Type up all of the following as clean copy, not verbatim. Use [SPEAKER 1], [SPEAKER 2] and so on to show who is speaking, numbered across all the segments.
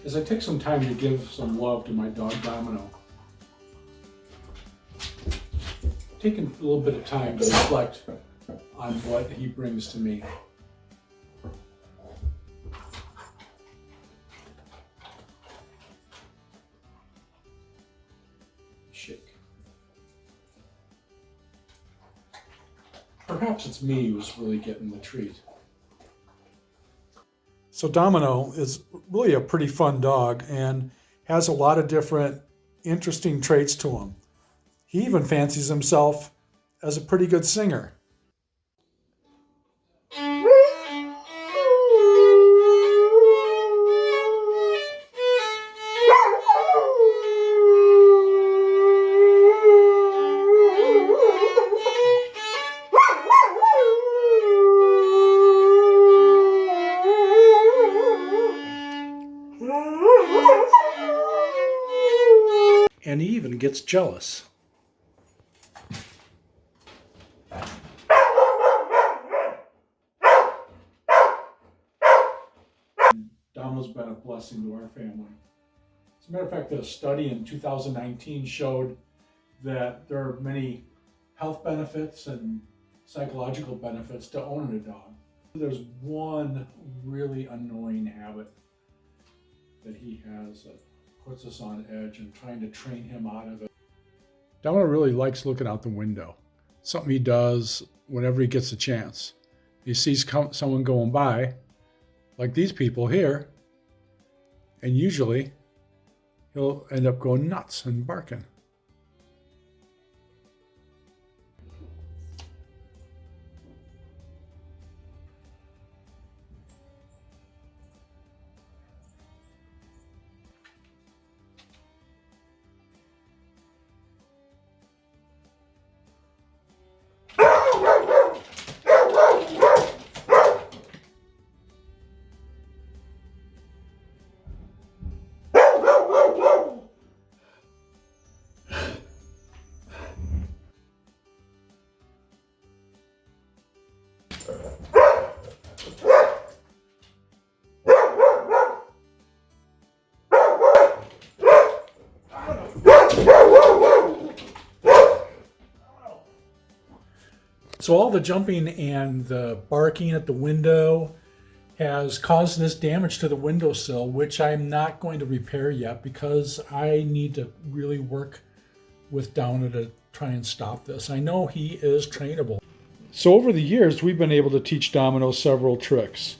[SPEAKER 1] As I take some time to give some love to my dog Domino, taking a little bit of time to reflect on what he brings to me. Shake. Perhaps it's me who's really getting the treat. So Domino is really a pretty fun dog and has a lot of different interesting traits to him. He even fancies himself as a pretty good singer. And he even gets jealous. Domino's been a blessing to our family. As a matter of fact, a study in 2019 showed that there are many health benefits and psychological benefits to owning a dog. There's one really annoying habit that he has that puts us on edge, and trying to train him out of it. Domino really likes looking out the window. Something he does whenever he gets a chance. He sees someone going by, like these people here, and usually he'll end up going nuts and barking. So all the jumping and the barking at the window has caused this damage to the windowsill, which I'm not going to repair yet because I need to really work with Domino to try and stop this. I know he is trainable. So over the years, we've been able to teach Domino several tricks.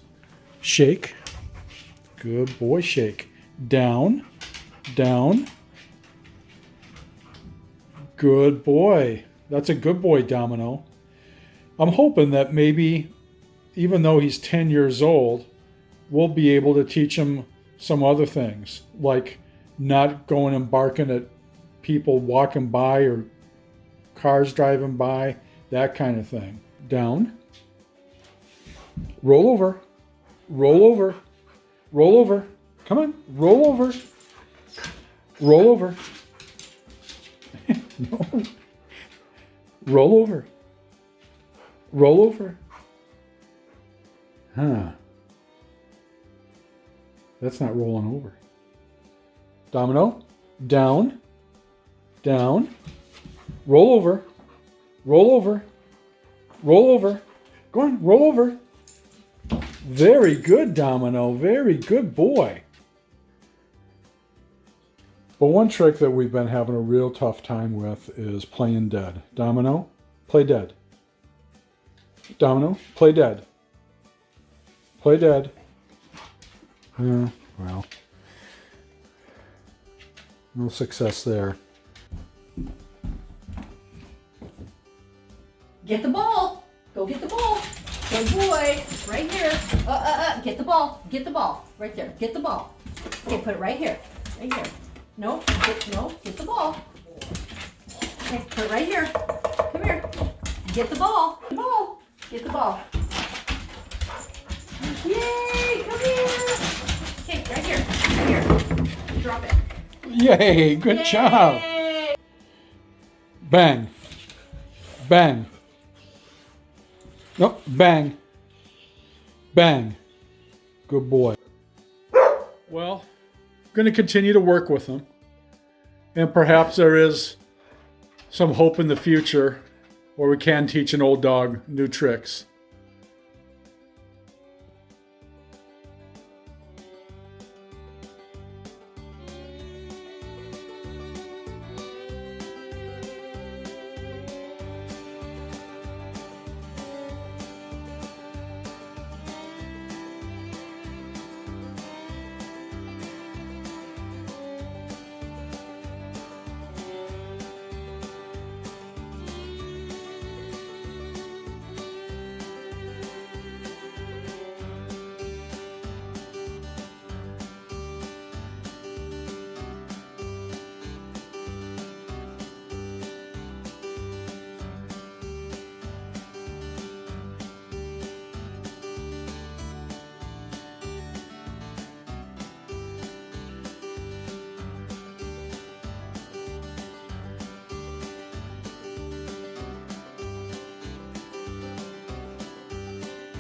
[SPEAKER 1] Shake. Good boy, shake. Down. Down. Good boy. That's a good boy, Domino. I'm hoping that maybe, even though he's 10 years old, we'll be able to teach him some other things, like not going and barking at people walking by or cars driving by, that kind of thing. Down. Roll over. Roll over. Roll over. Come on. Roll over. Roll over. No. Roll over. Roll over. Huh. That's not rolling over. Domino. Down. Down. Roll over. Roll over. Roll over. Go on. Roll over. Very good, Domino. Very good boy. But one trick that we've been having a real tough time with is playing dead. Domino, play dead. Domino, play dead. Play dead. Well, no success there.
[SPEAKER 2] Get the ball. Go get the ball. Good boy. Right here. Get the ball. Get the ball. Right there. Get the ball. Okay, put it right here. Right here. No, get the ball. Okay, put it right here. Come here. Get the ball. The ball. Get the ball. Yay! Come here. Okay, right here. Right here. Drop it.
[SPEAKER 1] Yay! Good
[SPEAKER 2] Yay.
[SPEAKER 1] job. Bang. Bang. Nope. Bang. Bang. Good boy. Well, going to continue to work with them. And perhaps there is some hope in the future where we can teach an old dog new tricks.